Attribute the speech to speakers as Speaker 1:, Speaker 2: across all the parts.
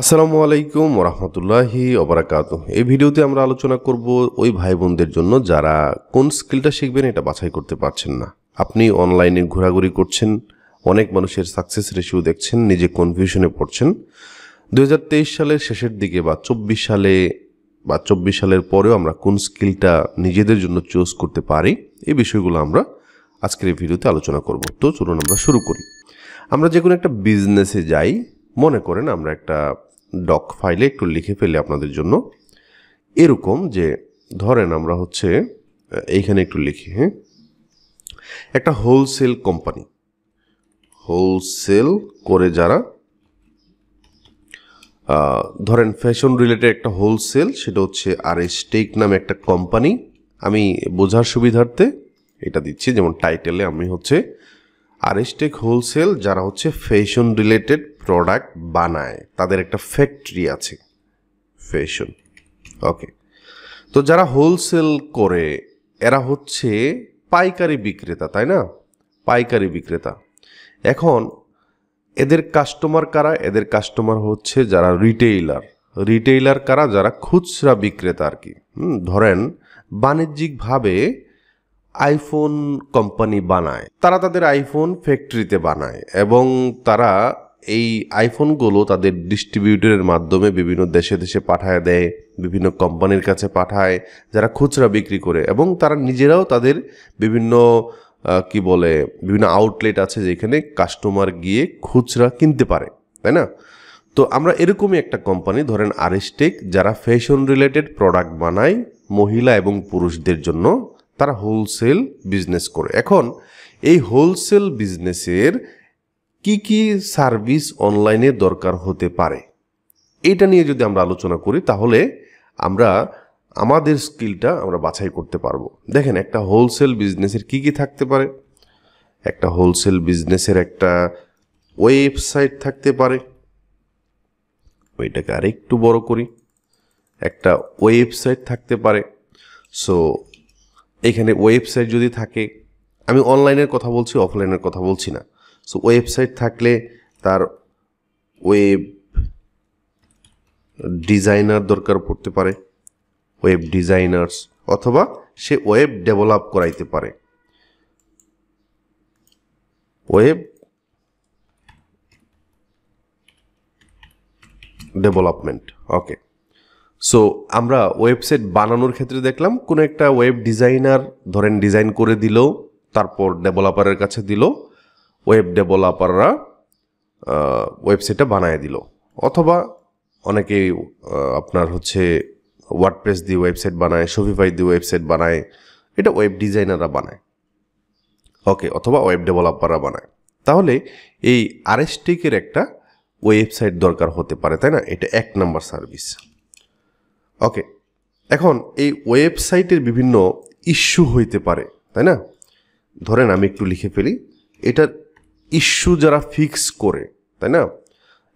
Speaker 1: আসসালামু আলাইকুম ওরহমতুল্লাহি ওবারাকাতুহ। এই ভিডিওতে আমরা আলোচনা করব ওই ভাই বোনদের জন্য যারা কোন স্কিলটা শিখবেন এটা বাছাই করতে পারছেন না। আপনি অনলাইনে ঘোরাঘুরি করছেন, অনেক মানুষের সাকসেস রেশিও দেখছেন, নিজে কনফিউশনে পড়ছেন। 2023 সালের শেষের দিকে বা 24 সালের পরেও আমরা কোন স্কিলটা নিজেদের জন্য চুজ করতে পারি, এই বিষয়গুলো আমরা আজকের এই ভিডিওতে আলোচনা করব। তো চলুন আমরা শুরু করি। আমরা যে কোনো একটা বিজনেসে যাই, মনে করেন আমরা একটা ডক ফাইলে একটু লিখে ফেলি আপনাদের জন্য, এরকম যে ধরেন আমরা এইখানে একটু লিখি, একটা হোলসেল কোম্পানি, হোলসেল করে যারা ধরেন ফ্যাশন রিলেটেড একটা হোলসেল, সেটা হচ্ছে আরএসটেক নামে একটা কোম্পানি। আমি বোঝার সুবিধার্থে এটা দিচ্ছি, যেমন টাইটেলে আমি আরএসটেক হোলসেল যারা ফ্যাশন রিলেটেড প্রোডাক্ট বানায়, তাদের একটা ফ্যাক্টরি আছে ফ্যাশন। ওকে, তো যারা হোলসেল করে এরা পাইকারি বিক্রেতা, তাই না? পাইকারি বিক্রেতা। এখন এদের কাস্টমার কারা? এদের কাস্টমার যারা রিটেইলার কারা? যারা খুচরা বিক্রেতা আর কি। ধরেন বাণিজ্যিকভাবে আইফোন কোম্পানি বানায়, তারা তাদের আইফোন ফ্যাক্টরিতে বানায় এবং তারা এই আইফোনগুলো তাদের ডিস্ট্রিবিউটরের মাধ্যমে বিভিন্ন দেশে দেশে পাঠায় দেয়, বিভিন্ন কোম্পানির কাছে পাঠায় যারা খুচরা বিক্রি করে, এবং তারা নিজেরাও তাদের বিভিন্ন বিভিন্ন আউটলেট আছে যেখানে কাস্টমার গিয়ে খুচরা কিনতে পারে, তাই না? তো আমরা এরকমই একটা কোম্পানি, ধরেন আরএসটেক, যারা ফ্যাশন রিলেটেড প্রোডাক্ট বানায় মহিলা এবং পুরুষদের জন্য, তারা হোলসেল বিজনেস করে। এখন এই হোলসেল বিজনেসের কি কি সার্ভিস অনলাইনে দরকার হতে পারে, এটা নিয়ে যদি আমরা আলোচনা করি তাহলে আমরা আমাদের স্কিলটা আমরা বাছাই করতে পারবো। দেখেন, একটা হোলসেল বিজনেসের কি কি থাকতে পারে। একটা হোলসেল বিজনেসের একটা ওয়েবসাইট থাকতে পারে, ওইটাকে আরেকটু বড় করি, একটা ওয়েবসাইট থাকতে পারে। সো এখানে ওয়েবসাইট যদি থাকে, আমি অনলাইনের কথা বলছি, অফলাইনের কথা বলছি না। সো ওয়েবসাইট থাকলে তার ওয়েব ডিজাইনার দরকার পড়তে পারে, ওয়েব ডিজাইনার্স, অথবা সে ওয়েব ডেভেলপ করাইতে পারে, ওয়েব ডেভেলপমেন্ট। ওকে, সো আমরা ওয়েবসাইট বানানোর ক্ষেত্রে দেখলাম কোনো একটা ওয়েব ডিজাইনার ধরেন ডিজাইন করে দিল, তারপর ডেভেলপারের কাছে দিল, ওয়েব ডেভেলপাররা ওয়েবসাইটটা বানায় দিল। অথবা অনেকেই আপনার ওয়ার্ডপ্রেস দিয়ে ওয়েবসাইট বানায়, শপিফাই দিয়ে ওয়েবসাইট বানায়, এটা ওয়েব ডিজাইনাররা বানায়। ওকে, অথবা ওয়েব ডেভেলপাররা বানায়। তাহলে এই আরএসটেকের একটা ওয়েবসাইট দরকার হতে পারে, তাই না? এটা 1 নম্বর সার্ভিস। ওকে, এখন এই ওয়েবসাইটের বিভিন্ন ইস্যু হইতে পারে, তাই না? ধরেন আমি একটু লিখে ফেলি, এটার ইস্যু যারা ফিক্স করে, তাই না?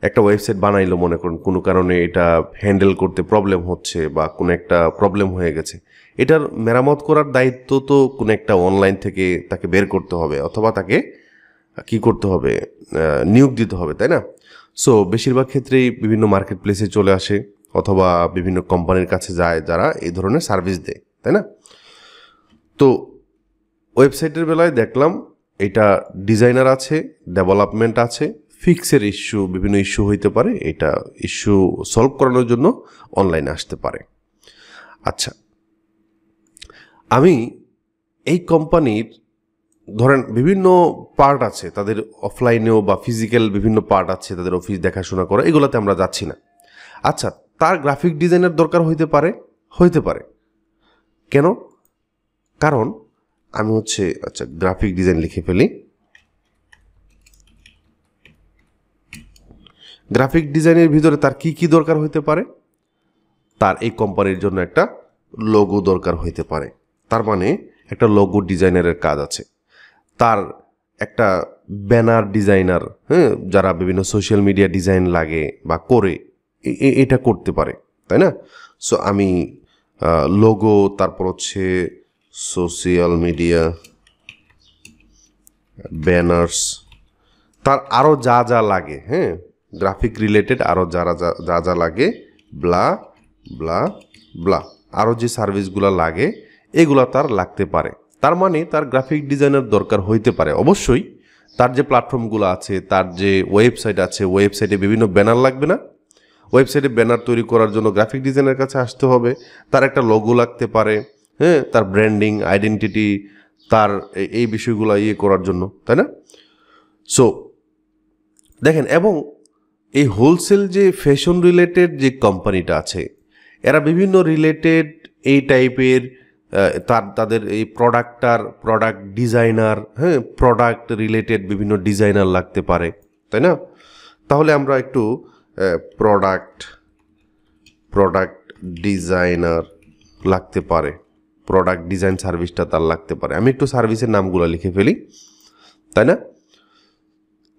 Speaker 1: একটা ওয়েবসাইট বানাইলো, মনে করুন কোনো কারণে এটা হ্যান্ডেল করতে প্রবলেম হচ্ছে বা কোনো একটা প্রবলেম হয়ে গেছে, এটার মেরামত করার দায়িত্ব তো কোনো একটা অনলাইন থেকে তাকে বের করতে হবে, অথবা তাকে কি করতে হবে, নিয়োগ দিতে হবে, তাই না? সো বেশিরভাগ ক্ষেত্রেই বিভিন্ন মার্কেট প্লেসে চলে আসে, অথবা বিভিন্ন কোম্পানির কাছে যায় যারা এই ধরনের সার্ভিস দেয়, তাই না? তো ওয়েবসাইটের বেলায় দেখলাম এটা ডিজাইনার আছে, ডেভেলপমেন্ট আছে, ফিক্সের ইস্যু, বিভিন্ন ইস্যু হইতে পারে, এটা ইস্যু সলভ করানোর জন্য অনলাইনে আসতে পারে। আচ্ছা, আমি এই কোম্পানির ধরেন বিভিন্ন পার্ট আছে, তাদের অফলাইনেও বা ফিজিক্যাল বিভিন্ন পার্ট আছে, তাদের অফিস দেখাশোনা করা, এগুলোতে আমরা যাচ্ছি না। আচ্ছা, তার গ্রাফিক ডিজাইনার দরকার হইতে পারে। কেন? কারণ আমি গ্রাফিক ডিজাইন লিখে ফেলি। গ্রাফিক ডিজাইনের ভিতরে তার কি কি দরকার হইতে পারে? তার এই কোম্পানির জন্য একটা লোগো দরকার হইতে পারে, তার মানে একটা লোগো ডিজাইনারের কাজ আছে। তার একটা ব্যানার ডিজাইনার, যারা বিভিন্ন সোশ্যাল মিডিয়া ডিজাইন লাগে বা করে, এটা করতে পারে, তাই না? সো আমি লোগো, তারপর সোশ্যাল মিডিয়া, ব্যানার্স, তার আরও যা যা লাগে, গ্রাফিক রিলেটেড আরও যা যা লাগে ব্লা ব্লা ব্লা, আরও যে সার্ভিসগুলো লাগে এগুলো তার লাগতে পারে। তার মানে তার গ্রাফিক ডিজাইনার দরকার হইতে পারে। অবশ্যই তার যে প্ল্যাটফর্মগুলো আছে, তার যে ওয়েবসাইট আছে, ওয়েবসাইটে বিভিন্ন ব্যানার লাগবে না? ওয়েবসাইটে ব্যানার তৈরি করার জন্য গ্রাফিক ডিজাইনের কাছে আসতে হবে। তার একটা লোগো লাগতে পারে, হ্যাঁ, তার ব্র্যান্ডিং, আইডেন্টিটি, তার এই বিষয়গুলো করার জন্য, তাই না? সো দেখেন, এবং এই হোলসেল যে ফ্যাশন রিলেটেড যে কোম্পানিটা আছে, এরা বিভিন্ন রিলেটেড এই টাইপের তাদের এই প্রোডাক্ট ডিজাইনার, হ্যাঁ, প্রোডাক্ট রিলেটেড বিভিন্ন ডিজাইনার লাগতে পারে, তাই না? তাহলে আমরা একটু প্রোডাক্ট ডিজাইনার লাগতে পারে, প্রোডাক্ট ডিজাইন সার্ভিসটা তার লাগতে পারে। আমি একটু সার্ভিসের নামগুলো লিখে ফেলি, তাই না?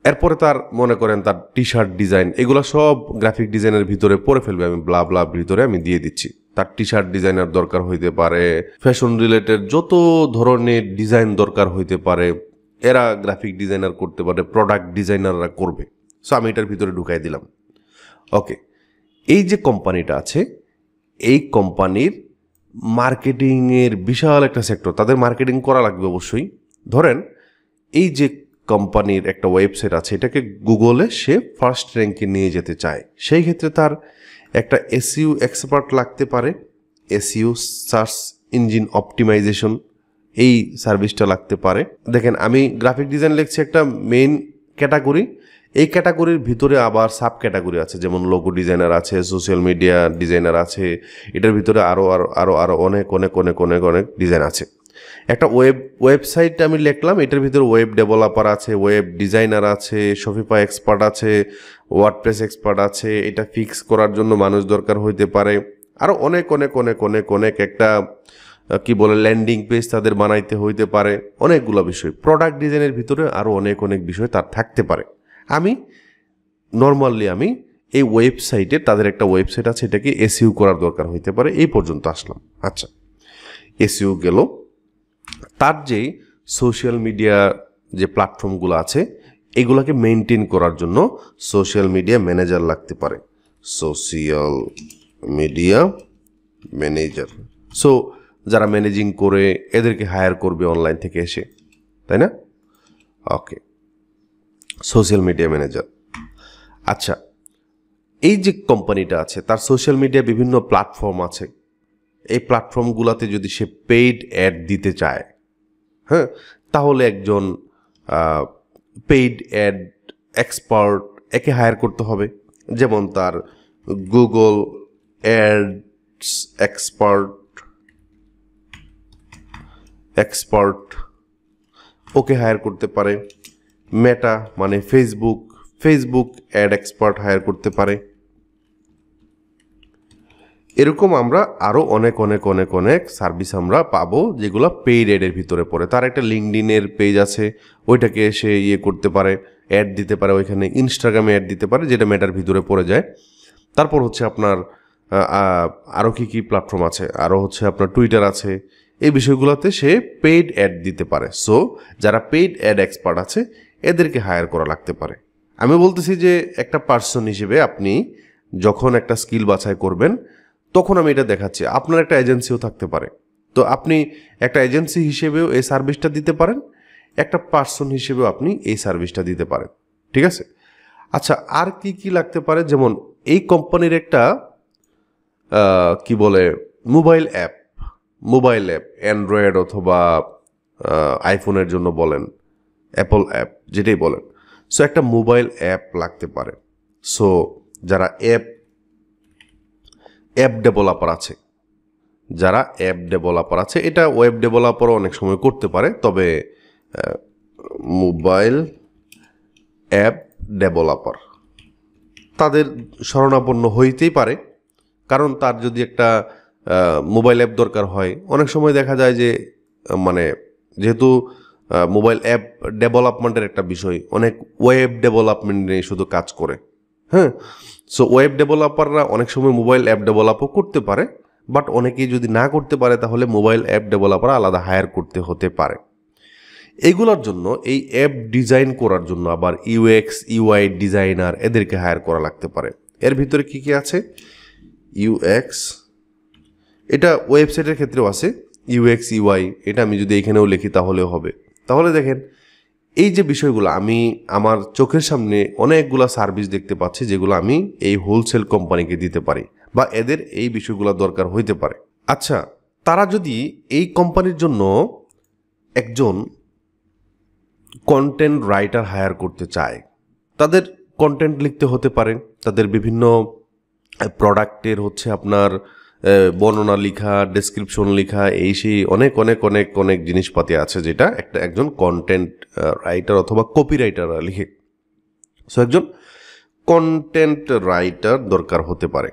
Speaker 1: এরপরে তার মনে করেন তার টি শার্ট ডিজাইন, এগুলো সব গ্রাফিক ডিজাইনের ভিতরে পড়ে ফেলবে। আমি ব্লা ব্লা ভিতরে আমি দিয়ে দিচ্ছি। তার টি শার্ট ডিজাইনার দরকার হইতে পারে, ফ্যাশন রিলেটেড যত ধরনের ডিজাইন দরকার হইতে পারে এরা গ্রাফিক ডিজাইনার করতে পারে, প্রোডাক্ট ডিজাইনাররা করবে। সো আমি এটার ভিতরে ঢুকাই দিলাম। ওকে, এই যে কোম্পানিটা আছে, এই কোম্পানির মার্কেটিংয়ের বিশাল একটা সেক্টর, তাদের মার্কেটিং করা লাগবে অবশ্যই। ধরেন এই যে কোম্পানির একটা ওয়েবসাইট আছে, এটাকে গুগলে সে ফার্স্ট র্যাঙ্কে নিয়ে যেতে চায়, সেই ক্ষেত্রে তার একটা এসইউ এক্সপার্ট লাগতে পারে। এসইউ, সার্চ ইঞ্জিন অপটিমাইজেশন, এই সার্ভিসটা লাগতে পারে। দেখেন, আমি গ্রাফিক ডিজাইন লিখছি একটা মেইন ক্যাটাগরি, এই ক্যাটাগরির ভিতরে আবার সাব ক্যাটাগরি আছে, যেমন লোগো ডিজাইনার আছে, সোশ্যাল মিডিয়া ডিজাইনার আছে, এটার ভিতরে আরও আরও আরও আরও অনেক অনেক অনেক অনেক অনেক ডিজাইন আছে। একটা ওয়েবসাইট আমি লিখলাম, এটার ভিতরে ওয়েব ডেভেলপার আছে, ওয়েব ডিজাইনার আছে, শপিফাই এক্সপার্ট আছে, ওয়ার্ডপ্রেস এক্সপার্ট আছে, এটা ফিক্স করার জন্য মানুষ দরকার হইতে পারে, আরও অনেক অনেক অনেক অনেক অনেক একটা কি বলে ল্যান্ডিং পেজ তাদের বানাইতে হইতে পারে, অনেকগুলো বিষয়। প্রোডাক্ট ডিজাইনের ভিতরে আরও অনেক অনেক বিষয় তার থাকতে পারে। আমি এই ওয়েবসাইটে, তাদের একটা ওয়েবসাইট আছে, এটাকে এসইউ করার দরকার হইতে পারে। এই পর্যন্ত আসলাম। আচ্ছা, এসইউ গেল। তার যে সোশ্যাল মিডিয়া যে প্ল্যাটফর্মগুলো আছে, এগুলোকে মেনটেন করার জন্য সোশ্যাল মিডিয়া ম্যানেজার লাগতে পারে, সোশ্যাল মিডিয়া ম্যানেজার। সো যারা ম্যানেজিং করে এদেরকে হায়ার করবে অনলাইন থেকে এসে, তাই না? ওকে, সোশ্যাল মিডিয়া ম্যানেজার। আচ্ছা, এই যে কোম্পানিটা আছে, তার সোশ্যাল মিডিয়া বিভিন্ন প্ল্যাটফর্ম আছে। এই প্ল্যাটফর্মগুলোতে যদি সে পেইড অ্যাড দিতে চায়, হ্যাঁ, তাহলে একজন পেইড অ্যাড এক্সপার্ট একে হায়ার করতে হবে। যেমন তার গুগল অ্যাডস এক্সপার্ট ওকে হায়ার করতে পারে। মেটা মানে ফেসবুক অ্যাড এক্সপার্ট হায়ার করতে পারে। এরকম আমরা আরও অনেক অনেক অনেক অনেক সার্ভিস আমরা পাবো যেগুলো পেইড অ্যাডের ভিতরে পড়ে। তার একটা লিঙ্কডইনের পেজ আছে, ওইটাকে সে করতে পারে, অ্যাড দিতে পারে, ওইখানে ইনস্টাগ্রামে অ্যাড দিতে পারে, যেটা মেটার ভিতরে পড়ে যায়। তারপর হচ্ছে আপনার আরও কী প্ল্যাটফর্ম আছে, আরও হচ্ছে আপনার টুইটার আছে, এই বিষয়গুলোতে সে পেইড অ্যাড দিতে পারে। সো যারা পেইড অ্যাড এক্সপার্ট আছে এদেরকে হায়ার করা লাগতে পারে। আমি বলতেছি যে একটা পার্সন হিসেবে আপনি যখন একটা স্কিল বাছাই করবেন, তখন আমি এটা দেখাচ্ছি আপনার একটা এজেন্সিও থাকতে পারে। তো আপনি একটা এজেন্সি হিসেবেও এই সার্ভিসটা দিতে পারেন, একটা পার্সন হিসেবেও আপনি এই সার্ভিসটা দিতে পারেন, ঠিক আছে? আচ্ছা, আর কি লাগতে পারে? যেমন এই কোম্পানির একটা কি বলে মোবাইল অ্যাপ, অ্যান্ড্রয়েড অথবা আইফোনের জন্য বলেন, অ্যাপল অ্যাপ যেটাই বলেন। সো একটা মোবাইল অ্যাপ লাগতে পারে। সো যারা অ্যাপ ডেভেলপার আছে, এটা ওয়েব ডেভেলপারও অনেক সময় করতে পারে, তবে মোবাইল অ্যাপ ডেভেলপার তাদের শরণাপন্ন হইতেই পারে। কারণ তার যদি একটা মোবাইল অ্যাপ দরকার হয়, অনেক সময় দেখা যায় যে মানে যেহেতু মোবাইল অ্যাপ ডেভেলপমেন্টের একটা বিষয়, অনেক ওয়েব ডেভেলপমেন্ট নিয়ে শুধু কাজ করে, হ্যাঁ। সো ওয়েব ডেভেলপাররা অনেক সময় মোবাইল অ্যাপ ডেভেলপও করতে পারে, বাট অনেকেই যদি না করতে পারে তাহলে মোবাইল অ্যাপ ডেভেলপার আলাদা হায়ার করতে হতে পারে। এগুলোর জন্য এই অ্যাপ ডিজাইন করার জন্য আবার ইউএক্স ইউআই ডিজাইনার এদেরকে হায়ার করা লাগতে পারে। এর ভিতরে কি কি আছে? ইউএক্স, এটা ওয়েবসাইটের ক্ষেত্রেও আছে। ইউএক্স ইউআই, এটা আমি যদি এখানেও লিখি তাহলেও হবে। তাহলে দেখেন এই যে বিষয়গুলো, আমি আমার চোখের সামনে অনেকগুলো সার্ভিস দেখতে পাচ্ছি যেগুলো আমি এই হোলসেল কোম্পানিকে দিতে পারি বা এদের এই বিষয়গুলো দরকার হইতে পারে। আচ্ছা, তারা যদি এই কোম্পানির জন্য একজন কন্টেন্ট রাইটার হায়ার করতে চায়, তাদের কন্টেন্ট লিখতে হতে পারে, তাদের বিভিন্ন প্রোডাক্টের হচ্ছে আপনার বর্ণনা লেখা, ডেসক্রিপশন লেখা, এই সেই অনেক অনেক অনেক অনেক জিনিসপাতি আছে যেটা একজন কন্টেন্ট রাইটার অথবা কপি রাইটাররা লিখে। সো একজন কন্টেন্ট রাইটার দরকার হতে পারে।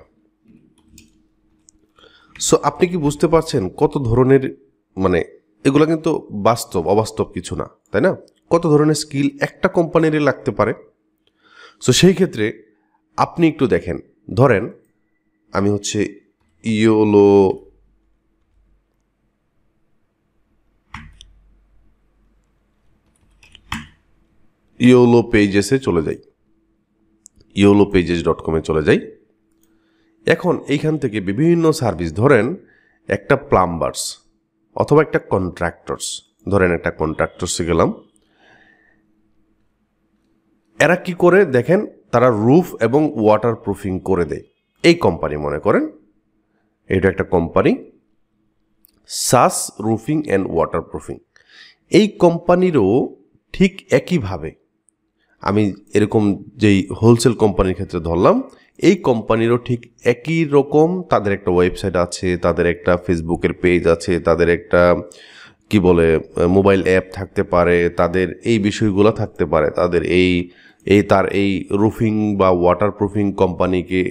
Speaker 1: সো আপনি কি বুঝতে পারছেন কত ধরনের, মানে এগুলো কিন্তু অবাস্তব কিছু না, তাই না? কত ধরনের স্কিল একটা কোম্পানিরই লাগতে পারে। সো সেই ক্ষেত্রে আপনি একটু দেখেন, ধরেন আমি হচ্ছে ইয়োলো পেজেসে চলে যাই, YOLOpages.com চলে যাই। এখন এইখান থেকে বিভিন্ন সার্ভিস, ধরেন একটা প্লাম্বার্স অথবা একটা কন্ট্রাক্টরস, ধরেন একটা কন্ট্রাক্টরসে গেলাম। এরা কি করে দেখেন, তারা রুফ এবং ওয়াটার প্রুফিং করে দেয়। এই কোম্পানি, মনে করেন এটা একটা কোম্পানি, সাস রুফিং অ্যান্ড ওয়াটার প্রুফিং। এই কোম্পানিরও ঠিক একইভাবে, আমি এরকম যেই হোলসেল কোম্পানির ক্ষেত্রে ধরলাম, এই কোম্পানিরও ঠিক একই রকম তাদের একটা ওয়েবসাইট আছে, তাদের একটা ফেসবুকের পেজ আছে, তাদের একটা কি বলে মোবাইল অ্যাপ থাকতে পারে, তাদের এই বিষয়গুলো থাকতে পারে। তাদের এই রুফিং বা ওয়াটার প্রুফিং কোম্পানিকে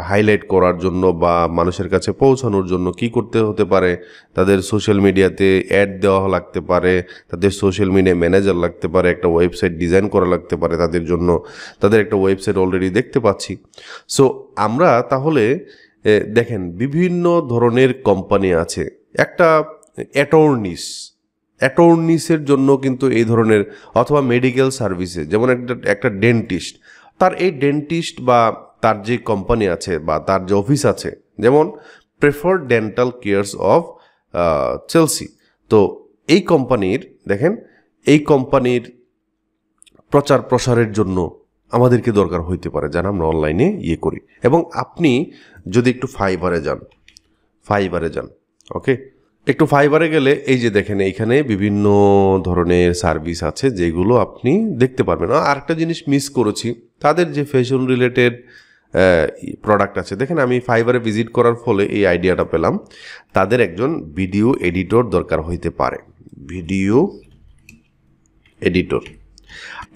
Speaker 1: হাইলাইট করার জন্য বা মানুষের কাছে পৌঁছানোর জন্য কি করতে হতে পারে, তাদের সোশ্যাল মিডিয়াতে অ্যাড দেওয়া লাগতে পারে, তাদের সোশ্যাল মিডিয়া ম্যানেজার লাগতে পারে, একটা ওয়েবসাইট ডিজাইন করা লাগতে পারে তাদের জন্য। তাদের একটা ওয়েবসাইট অলরেডি দেখতে পাচ্ছি। সো আমরা তাহলে দেখেন বিভিন্ন ধরনের কোম্পানি আছে। একটা অ্যাটর্নিসের জন্য কিন্তু এই ধরনের, অথবা মেডিকেল সার্ভিসে, যেমন একটা ডেন্টিস্ট, তার এই ডেন্টিস্ট বা তার যে কোম্পানি আছে বা তার যে অফিস আছে, যেমন preferred dental cares of Chelsea. তো এই কোম্পানির দেখেন, এই কোম্পানির প্রচার প্রসারের জন্য আমাদেরকে দরকার হইতে পারে, যেন আমরা অনলাইনে করি। এবং আপনি যদি একটু ফাইবারে যান, ওকে, একটু ফাইবারে গেলে এই যে দেখেন এইখানে বিভিন্ন ধরনের সার্ভিস আছে যেগুলো আপনি দেখতে পারবেন। আর একটা জিনিস মিস করেছি, তাদের যে ফ্যাশন রিলেটেড প্রোডাক্ট আছে। দেখেন আমি ফাইবারে ভিজিট করার ফলে এই আইডিয়াটা পেলাম, তাদের একজন ভিডিও এডিটর দরকার হইতে পারে। Video editor.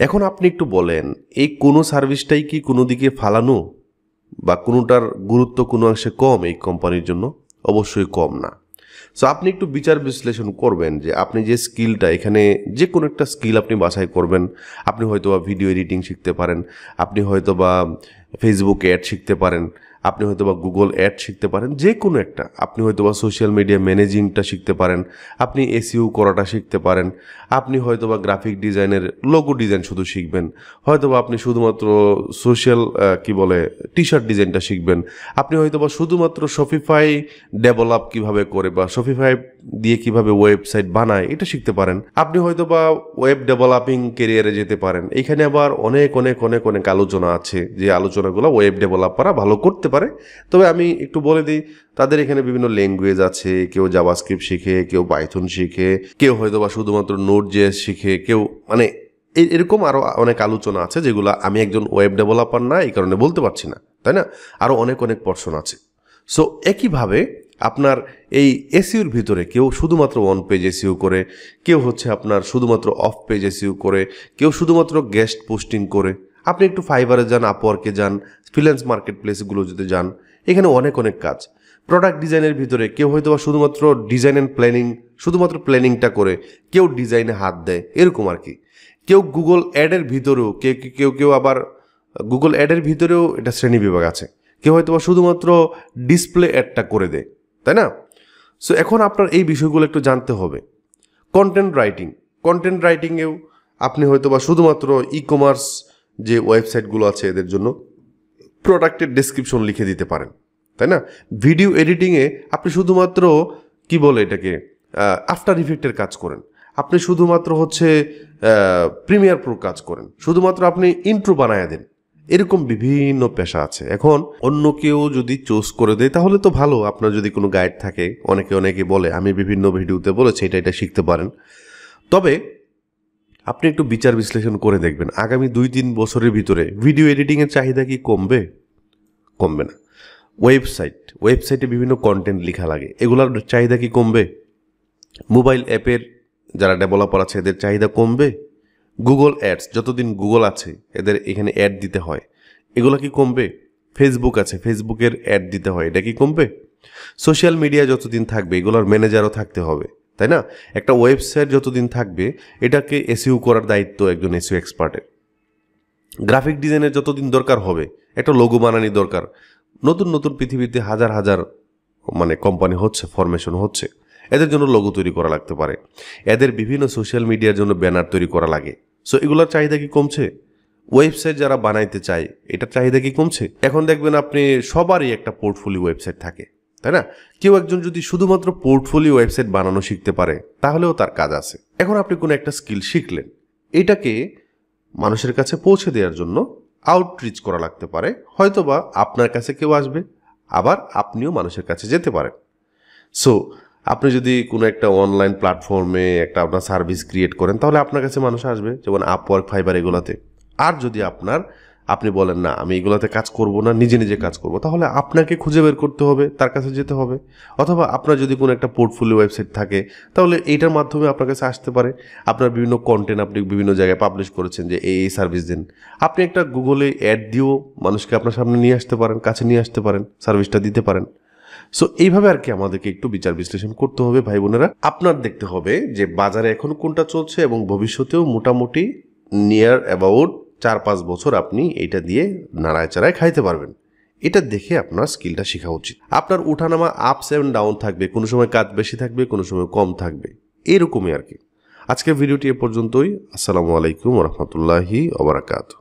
Speaker 1: এখন আপনি একটু বলেন, এই কোনো সার্ভিসটাই কি কোনো দিকে ফালানো বা কোনোটার গুরুত্ব কোনো অংশে কম এই কোম্পানির জন্য? অবশ্যই কম না। সো আপনি একটু বিচার বিশ্লেষণ করবেন যে আপনি যে স্কিলটা, এখানে যে কোনো একটা স্কিল আপনি বাছাই করবেন। আপনি হয়তো বা ভিডিও এডিটিং শিখতে পারেন, আপনি হয়তো বা ফেসবুক অ্যাড শিখতে পারেন, আপনি হয়তো বা গুগল অ্যাড শিখতে পারেন, যে কোনো একটা। আপনি হয়তো বা সোশ্যাল মিডিয়া ম্যানেজিংটা শিখতে পারেন, আপনি এসইও করাটা শিখতে পারেন, আপনি হয়তো বা গ্রাফিক ডিজাইনের লোগো ডিজাইন শুধু শিখবেন, হয়তো বা আপনি শুধুমাত্র সোশ্যাল টি শার্ট ডিজাইনটা শিখবেন, আপনি হয়তো বা শুধুমাত্র শপিফাই ডেভেলপ কীভাবে করে বা শপিফাই দিয়ে কিভাবে ওয়েবসাইট বানায় এটা শিখতে পারেন। আপনি হয়তো বা ওয়েব ডেভেলপিং কেরিয়ারে যেতে পারেন। এখানে আবার অনেক অনেক অনেক অনেক আলোচনা আছে, যে আলোচনাগুলো ওয়েব ডেভেলপাররা ভালো করতে পারে। তবে আমি একটু বলে দিই, তাদের এখানে বিভিন্ন ল্যাঙ্গুয়েজ আছে, কেউ জাভাস্ক্রিপ্ট শিখে, কেউ পাইথন শিখে, কেউ হয়তো বা শুধুমাত্র নোড.js শিখে, কেউ এরকম আরও অনেক আলোচনা আছে যেগুলো আমি একজন ওয়েব ডেভেলপার না এই কারণে বলতে পারছি না, তাই না? আরও অনেক অনেক পোরশন আছে। সো একইভাবে আপনার এই এসইওর ভিতরে কেউ শুধুমাত্র অন পেজ এসইও করে, কেউ হচ্ছে আপনার শুধুমাত্র অফ পেজ এসইও করে, কেউ শুধুমাত্র গেস্ট পোস্টিং করে। আপনি একটু ফাইবারে যান, আপওয়ার্কে যান, ফ্রিল্যান্স মার্কেট প্লেসগুলো যদি যান, এখানে অনেক অনেক কাজ। প্রোডাক্ট ডিজাইনের ভিতরে কেউ হয়তো বা শুধুমাত্র ডিজাইন অ্যান্ড প্ল্যানিং, শুধুমাত্র প্ল্যানিংটা করে, কেউ ডিজাইনে হাত দেয়, এরকম আর কি। কেউ গুগল অ্যাডের ভিতরেও, কেউ আবার গুগল অ্যাডের ভিতরেও এটা শ্রেণী বিভাগ আছে। কেউ হয়তো বা শুধুমাত্র ডিসপ্লে অ্যাডটা করে দেয়, তাই না? সো এখন আপনার এই বিষয়গুলো একটু জানতে হবে। কন্টেন্ট কন্টেন্ট রাইটিংয়েও আপনি হয়তো বা শুধুমাত্র ই কমার্স যে ওয়েবসাইটগুলো আছে এদের জন্য প্রোডাক্টের ডেসক্রিপশন লিখে দিতে পারেন, তাই না? ভিডিও এডিটিংয়ে আপনি শুধুমাত্র কি বলে এটাকে আফটার ইফেক্টের কাজ করেন, আপনি শুধুমাত্র প্রিমিয়ার প্রো কাজ করেন, শুধুমাত্র আপনি ইন্ট্রো বানায় দেন। এরকম বিভিন্ন পেশা আছে। এখন অন্য কেউ যদি চুজ করে দেয় তাহলে তো ভালো। আপনার যদি কোনো গাইড থাকে, অনেকে বলে, আমি বিভিন্ন ভিডিওতে বলেছি এটা শিখতে পারেন। তবে আপনি একটু বিচার বিশ্লেষণ করে দেখবেন আগামী 2-3 বছরের ভিতরে ভিডিও এডিটিংয়ের চাহিদা কি কমবে? কমবে না। ওয়েবসাইটে বিভিন্ন কন্টেন্ট লেখা লাগে, এগুলোর চাহিদা কি কমবে? মোবাইল অ্যাপের যারা ডেভেলপার আছে এদের চাহিদা কমবে? গুগল অ্যাডস, যতদিন গুগল আছে এদের এখানে অ্যাড দিতে হয়, এগুলো কি কমবে? ফেসবুক আছে, ফেসবুকের অ্যাড দিতে হয়, এটা কি কমবে? সোশ্যাল মিডিয়া যতদিন থাকবে এগুলোর ম্যানেজারও থাকতে হবে, তাই না? একটা ওয়েবসাইট যতদিন থাকবে এটাকে এসইও করার দায়িত্ব একজন এসইও এক্সপার্টের। গ্রাফিক ডিজাইনের যতদিন দরকার হবে একটা লোগো বানানি দরকার। নতুন পৃথিবীতে হাজার কোম্পানি ফরমেশন হচ্ছে, এদের জন্য লোগো তৈরি করা লাগতে পারে, এদের বিভিন্ন সোশ্যাল মিডিয়ার জন্য ব্যানার তৈরি করা লাগে। সো এগুলোর চাহিদা কি কমছে? ওয়েবসাইট যারা বানাইতে চায় এটার চাহিদা কি কমছে? এখন দেখবেন আপনি সবারই একটা পোর্টফোলিও ওয়েবসাইট থাকে, তাই না? কেউ একজন যদি শুধুমাত্র পোর্টফোলিও ওয়েবসাইট বানানো শিখতে পারে তাহলেও তার কাজ আছে। এখন আপনি কোনো একটা স্কিল শিখলেন, এটাকে মানুষের কাছে পৌঁছে দেওয়ার জন্য আউটরিচ করা লাগতে পারে। হয়তোবা আপনার কাছে কেউ আসবে, আবার আপনিও মানুষের কাছে যেতে পারেন। সো আপনি যদি কোনো একটা অনলাইন প্ল্যাটফর্মে একটা আপনার সার্ভিস ক্রিয়েট করেন তাহলে আপনার কাছে মানুষ আসবে, যেমন আপওয়ার্ক, ফাইবার এগুলোতে। আর যদি আপনি বলেন না আমি এগুলোতে কাজ করব না, নিজে কাজ করব, তাহলে আপনাকে খুঁজে বের করতে হবে, তার কাছে যেতে হবে। অথবা আপনার যদি কোনো একটা পোর্টফোলিও ওয়েবসাইট থাকে তাহলে এইটার মাধ্যমে আপনার কাছে আসতে পারে। আপনার বিভিন্ন কন্টেন্ট আপনি বিভিন্ন জায়গায় পাবলিশ করেছেন যে এই সার্ভিস দিন, আপনি একটা গুগলে অ্যাড দিয়েও মানুষকে আপনার সামনে নিয়ে আসতে পারেন, কাছে নিয়ে আসতে পারেন, সার্ভিসটা দিতে পারেন। সো এইভাবে আর কি আমাদেরকে একটু বিচার বিশ্লেষণ করতে হবে ভাই বোনেরা। আপনার দেখতে হবে যে বাজারে এখন কোনটা চলছে এবং ভবিষ্যতেও মোটামুটি নিয়ার অ্যাবাউট 4-5 বছর আপনি এটা দিয়ে নাড়ায় চাড়ায় খাইতে পারবেন। এটা দেখে আপনার স্কিলটা শেখা উচিত। আপনার উঠানামা আপস অ্যান্ড ডাউন থাকবে, কোনো সময় কাজ বেশি থাকবে, কোনো সময় কম থাকবে, এরকমই আর কি। আজকের ভিডিওটি এ পর্যন্তই। আসসালামু আলাইকুম ওয়া রাহমাতুল্লাহি ওয়া বারাকাতুহু।